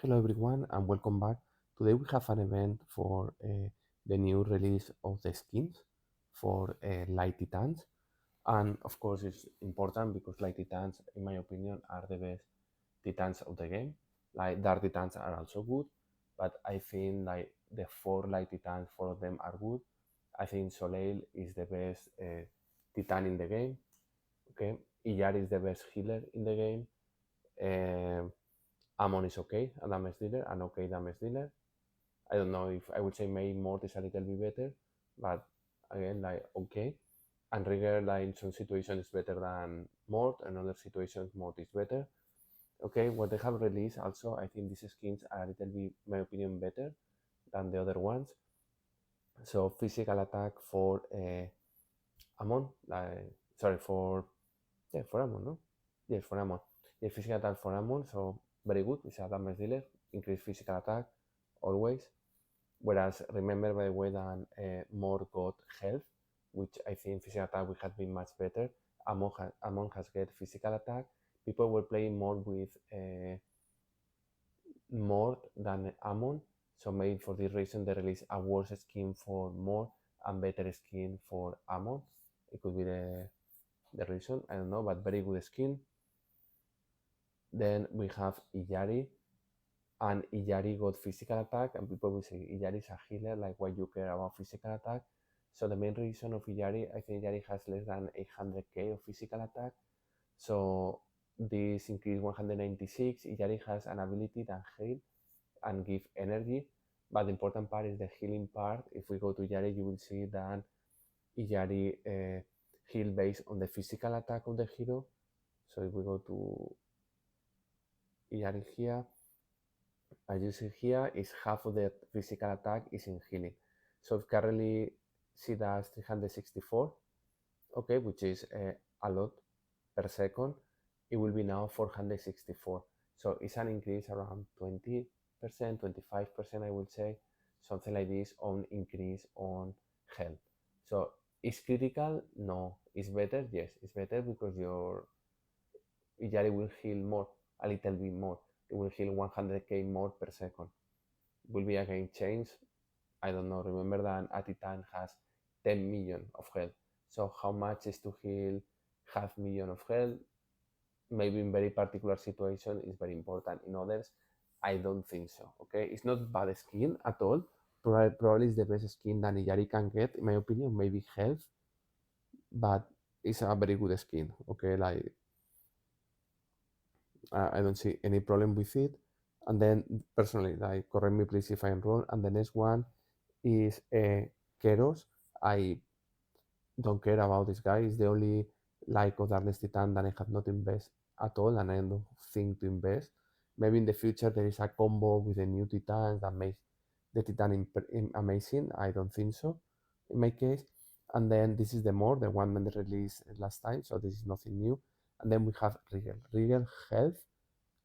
Hello everyone and welcome back. Today we have an event for the new release of the skins for Light Titans, and of course it's important because Light Titans, in my opinion, are the best Titans of the game. Like Dark Titans are also good, but I think like the four Light Titans, four of them are good. I think Soleil is the best Titan in the game. Okay, Iyar is the best healer in the game. Um Amon is okay, a damage dealer, an okay damage dealer. I don't know if I would say maybe Mort is a little bit better, but again, like okay. And Rigger, like in some situations, is better than Mort, in other situations, Mort is better. Okay, what they have released also, I think these skins are a little bit, my opinion, better than the other ones. So physical attack for Amon, like sorry for Amon, no? Yes, for Amon. Yeah, physical attack for Amon, so very good. It's a damage dealer, increase physical attack always. Whereas remember by the way that more got health, which I think physical attack would have been much better. Amon has get physical attack. People were playing more with more than Amon, so maybe for this reason they release a worse skin for more and better skin for Amon. It could be the reason, I don't know, but very good skin. Then we have Iyari, and Iyari got physical attack, and people will say Iyari is a healer, like why you care about physical attack. So the main reason of Iyari, I think Iyari has less than 800k of physical attack. So this increase 196. Iyari has an ability that heal and give energy, but the important part is the healing part. If we go to Iyari, you will see that Iyari heal based on the physical attack of the hero. So if we go to Iyari here, as you see here, is half of the physical attack is in healing. So currently she does 364, okay, which is a lot per second. It will be now 464. So it's an increase around 20%, 25%, I would say, something like this on increase on health. So is critical? No. Is better? Yes, it's better because your Ijari will heal more, a little bit more. It will heal 100k more per second. Will be a game change. I don't know. Remember that a Titan has 10 million of health. So how much is to heal half million of health? Maybe in very particular situation is very important. In others, I don't think so. Okay, it's not bad skin at all. Probably it's the best skin that Iyari can get, in my opinion. Maybe health, but it's a very good skin. Okay, like I don't see any problem with it. And then personally, like correct me please if I'm wrong. And the next one is Keros. I don't care about this guy. He's the only like of Darkness Titan that I have not invested at all, and I don't think to invest. Maybe in the future there is a combo with the new Titans that makes the Titan amazing. I don't think so, in my case. And then this is the the one that they released last time, so this is nothing new. And then we have Rigel. Rigel Health,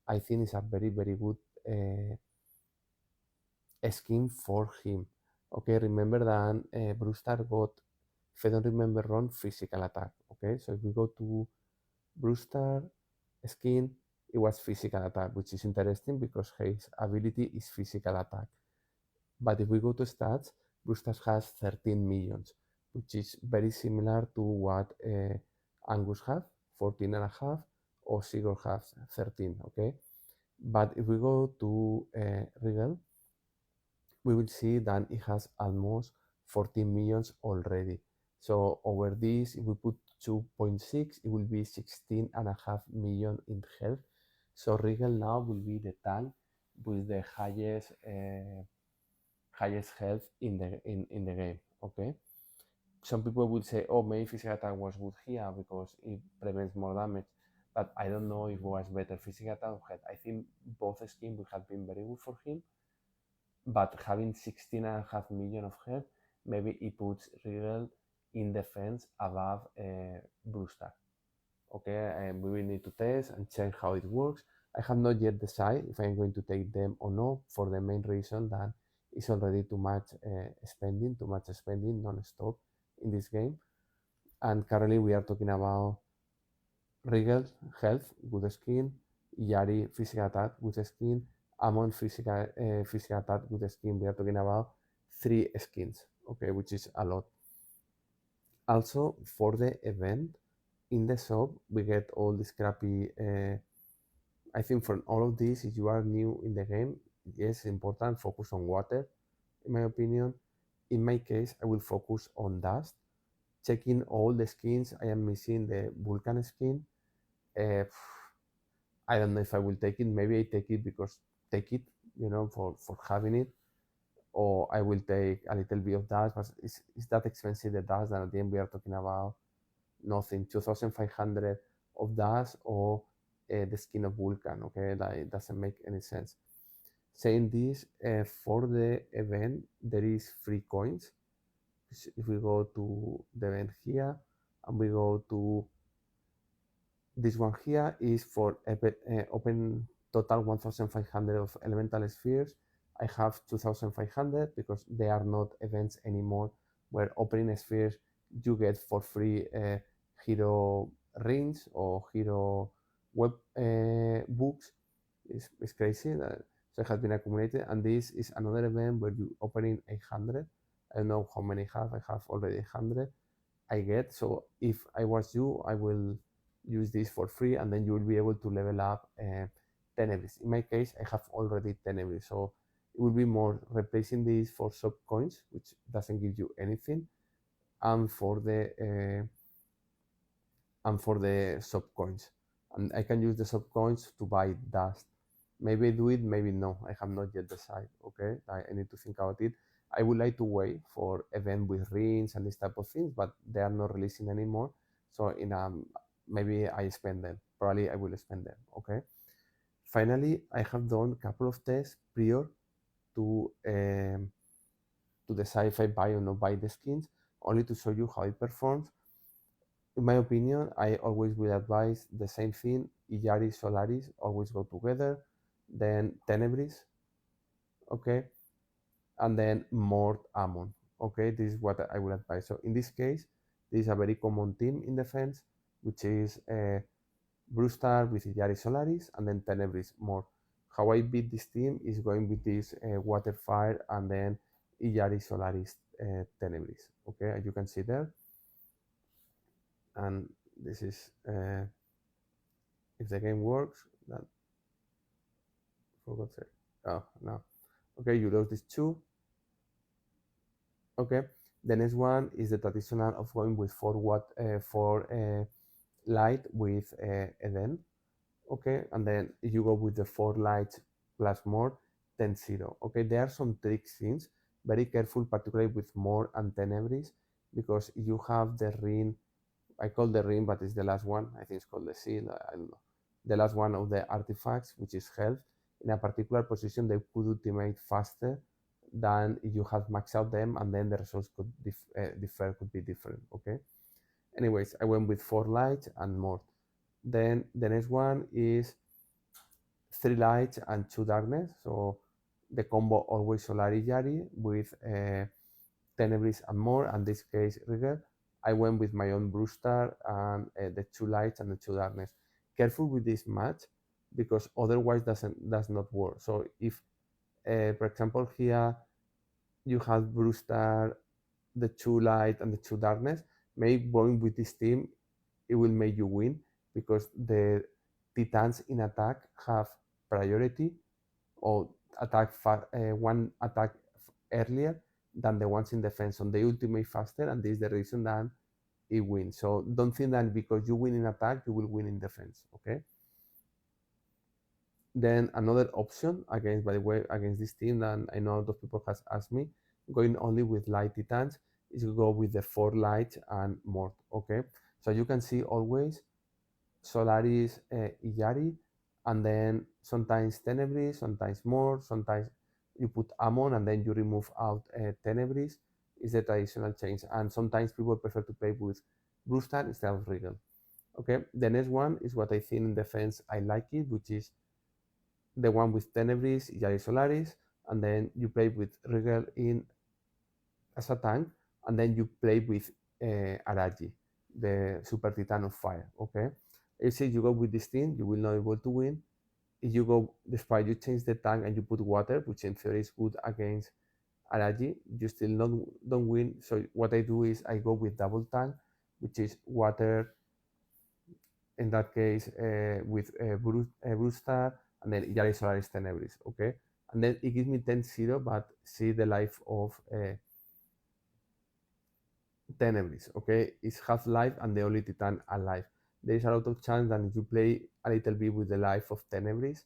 I think is a very good skin for him. Okay, remember that Brewstar got, if I don't remember wrong, physical attack. Okay, so if we go to Brewstar skin, it was physical attack, which is interesting because his ability is physical attack. But if we go to stats, Brewstar has 13 millions, which is very similar to what Angus have, 14 and a half, or Sigurd has 13. Okay, but if we go to Regal, we will see that it has almost 14 millions already. So over this, if we put 2.6, it will be 16.5 million in health. So Rigel now will be the tank with the highest health in the game. Okay. Some people will say, oh, maybe physical attack was good here because it prevents more damage. But I don't know if it was better physical attack or health. I think both skins would have been very good for him, but having 16.5 million of health, maybe it puts Rigel in defense above Brewster. Okay, and we will need to test and check how it works. I have not yet decided if I'm going to take them or no, for the main reason that it's already too much spending non-stop in this game. And currently we are talking about Rigel health, good skin, Yari physical attack, good skin, Amon physical attack with the skin, we are talking about 3 skins, okay, which is a lot. Also, for the event, in the shop, we get all this crappy. I think from all of this, if you are new in the game, yes, important, focus on water, in my opinion. In my case, I will focus on dust, checking all the skins. I am missing the Vulcan skin. Uh, I don't know if I will take it. Maybe I take it because take it, for having it, or I will take a little bit of dust. But it's that expensive, the dust, that at the end we are talking about nothing. 2,500 of dust or the skin of Vulcan. Okay, that it doesn't make any sense. Saying this, for the event, there is free coins. If we go to the event here and we go to this one here is for open total 1,500 of elemental spheres. I have 2,500 because they are not events anymore where opening spheres you get for free hero rings or hero web books. It's crazy. So it has been accumulated, and this is another event where you opening 800. I don't know how many I have. I have already 100. I get. So if I was you, I will use this for free, and then you will be able to level up Tenebris. In my case, I have already Tenebris, so it will be more replacing this for sub coins, which doesn't give you anything, and for the sub coins. And I can use the sub coins to buy dust. Maybe do it, maybe no. I have not yet decided. Okay, I need to think about it. I would like to wait for event with rings and this type of things, but they are not releasing anymore. So maybe I spend them. Probably I will spend them. Okay. Finally, I have done a couple of tests prior to decide if I buy or not buy the skins, only to show you how it performs. In my opinion, I always will advise the same thing. Iyari, Solaris always go together. Then Tenebris, okay, and then Mort, Amon. Okay, this is what I would advise. So in this case, this is a very common team in defense, which is Brewstar with Iyari, Solaris, and then Tenebris, Mort. How I beat this team is going with this Water, Fire, and then Iyari, Solaris, Tenebris. Okay, as you can see there. And this is if the game works, then for God's sake. Oh no. Okay, you lost these two. Okay, the next one is the traditional of going with 4 watt for light with Eden. Okay, and then you go with the 4 lights plus more, then 0. Okay, there are some trick things. Very careful, particularly with more and Tenebris, because you have the ring. I call the ring, but it's the last one. I think it's called the seal. I don't know. The last one of the artifacts, which is health. In a particular position, they could ultimate faster than if you have maxed out them, and then the results could could be different. Okay. Anyways, I went with 4 lights and more. Then the next one is 3 lights and 2 darkness. So the combo always Solari Yari with Tenebris and more, and this case Rigel. I went with my own Brewstar and the 2 lights and the 2 darkness. Careful with this match because otherwise does not work. So if, for example, here you have Brewstar, the 2 light and the 2 darkness, maybe going with this team it will make you win because the titans in attack have priority or attack one attack earlier than the ones in defense. So they ultimate faster, and this is the reason that it wins. So don't think that because you win in attack, you will win in defense. Okay. Then another option against, by the way, against this team, and I know a lot of people has asked me, going only with light titans is to go with the 4 lights and more. Okay. So you can see always Solaris, Iyari, and then sometimes Tenebris, sometimes more, sometimes you put Amon and then you remove out Tenebris is the traditional change. And sometimes people prefer to play with Brewstar instead of Rigel. Okay, the next one is what I think in defense I like it, which is the one with Tenebris, Iyari Solaris, and then you play with Rigel in as a tank, and then you play with Araji, the Super Titan of Fire. Okay, if you go with this team, you will not be able to win. if you go, despite you change the tank and you put water, which in theory is good against Araji, you still not, don't win. So what I do is I go with double tank, which is water, in that case, with Brewstar, and then Yari Solaris Tenebris, okay? And then it gives me 10-0, but see the life of Tenebris, okay? It's half life and the only Titan alive. There is a lot of chance that if you play a little bit with the life of Tenebris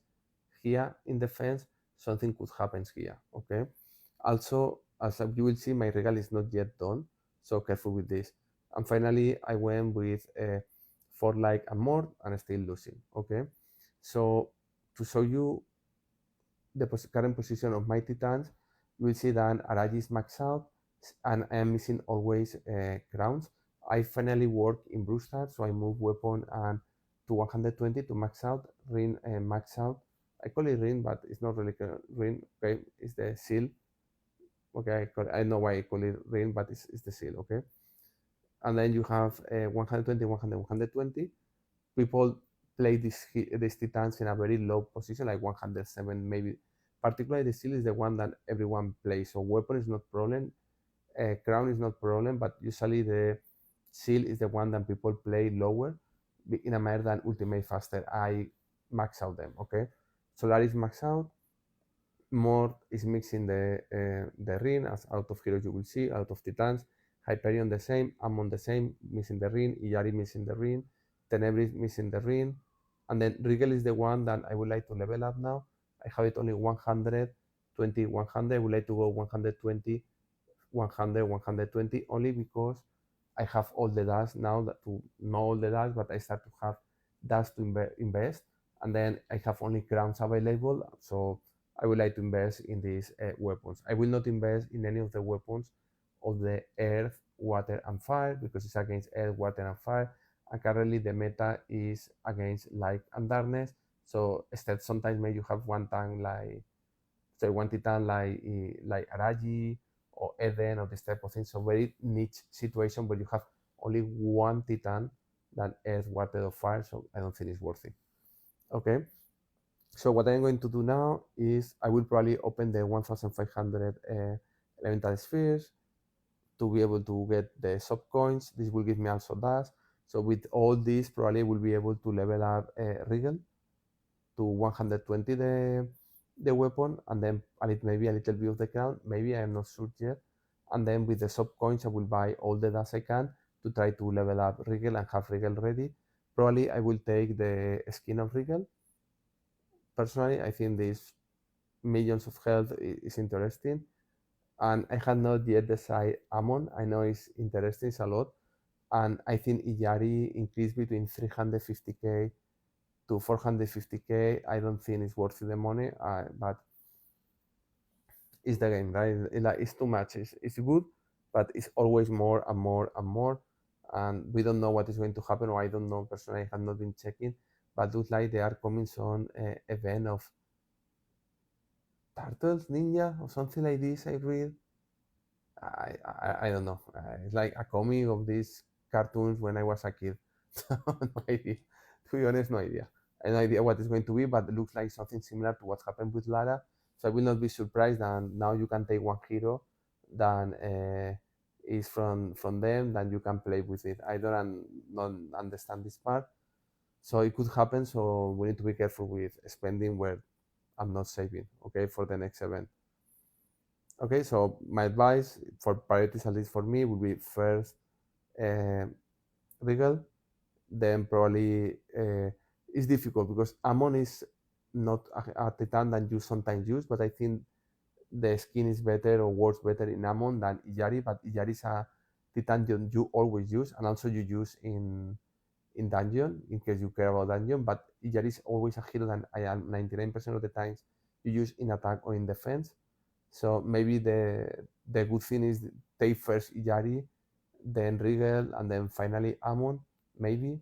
here in defense, something could happen here, okay? Also, as you will see, my regal is not yet done, so careful with this. And finally, I went with 4 like and more, and still losing, okay? So to show you the current position of my Titans, you will see that Araji is maxed out, and I am missing always crowns. I finally work in Brewstar, so I move weapon and to 120 to max out, ring max out. I call it ring, but it's not really ring, okay? It's the seal. Okay, I know why I call it ring, but it's the seal, okay? And then you have 120, 100, 120. People play these Titans in a very low position, like 107 maybe. Particularly the seal is the one that everyone plays. So weapon is not problem, crown is not problem, but usually the seal is the one that people play lower in a manner than ultimate faster. I max out them, okay? Solaris max out, more is mixing the ring, as out of heroes you will see, out of titans. Hyperion the same, Ammon the same, missing the ring, Iyari missing the ring, Tenebris missing the ring, and then Rigel is the one that I would like to level up now. I have it only 120, 100. I would like to go 120, 100, 120, only because I have all the dust now, that to know all the dust, but I start to have dust to invest, and then I have only crowns available, so I would like to invest in these weapons. I will not invest in any of the weapons of the earth, water, and fire, because it's against earth, water, and fire, and currently the meta is against light and darkness, so instead sometimes maybe you have one tank like, so one titan like Araji or Eden or this type of thing. So very niche situation where you have only one titan that earth, water, or fire. So I don't think it's worth it. Okay. So what I'm going to do now is I will probably open the 1,500 elemental spheres to be able to get the sub coins. This will give me also dust. So with all this, probably will be able to level up Rigel to 120 the weapon, and then maybe a little bit of the crown. Maybe I am not sure yet. And then with the sub coins, I will buy all the dust I can to try to level up Rigel and have Rigel ready. Probably I will take the skin of Rigel. Personally, I think this millions of health is interesting. And I had not yet decided Ammon. I know it's interesting, it's a lot. And I think Iyari increased between 350k to 450k. I don't think it's worth the money, but it's the game, right? It's too much. It's good, but it's always more and more and more. And we don't know what is going to happen, or I don't know personally. I have not been checking, but looks like they are coming some event of turtles, ninja, or something like this. I read. I don't know. It's like a comic of these cartoons when I was a kid. So no idea. To be honest, no idea. I have no idea what it's going to be, but it looks like something similar to what happened with Lara. So I will not be surprised that now you can take one hero that is from them, then you can play with it. I don't understand this part. So it could happen. So we need to be careful with spending where I'm not saving. Okay, for the next event. Okay, so my advice for priorities, at least for me, would be first Regal, then probably it's difficult because Ammon is not a titan that you sometimes use, but I think the skin is better or works better in Ammon than Iyari, but Iyari is a titan you always use, and also you use in dungeon in case you care about dungeon, but Iyari is always a hero that I am 99% of the times you use in attack or in defense. So maybe the good thing is take first Iyari, then Rigel, and then finally Ammon. Maybe,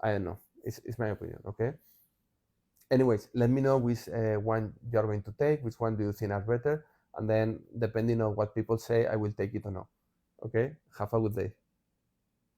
I don't know. It's my opinion. Okay. Anyways, let me know which one you're going to take. Which one do you think are better? And then depending on what people say, I will take it or not. Okay. Have a good day.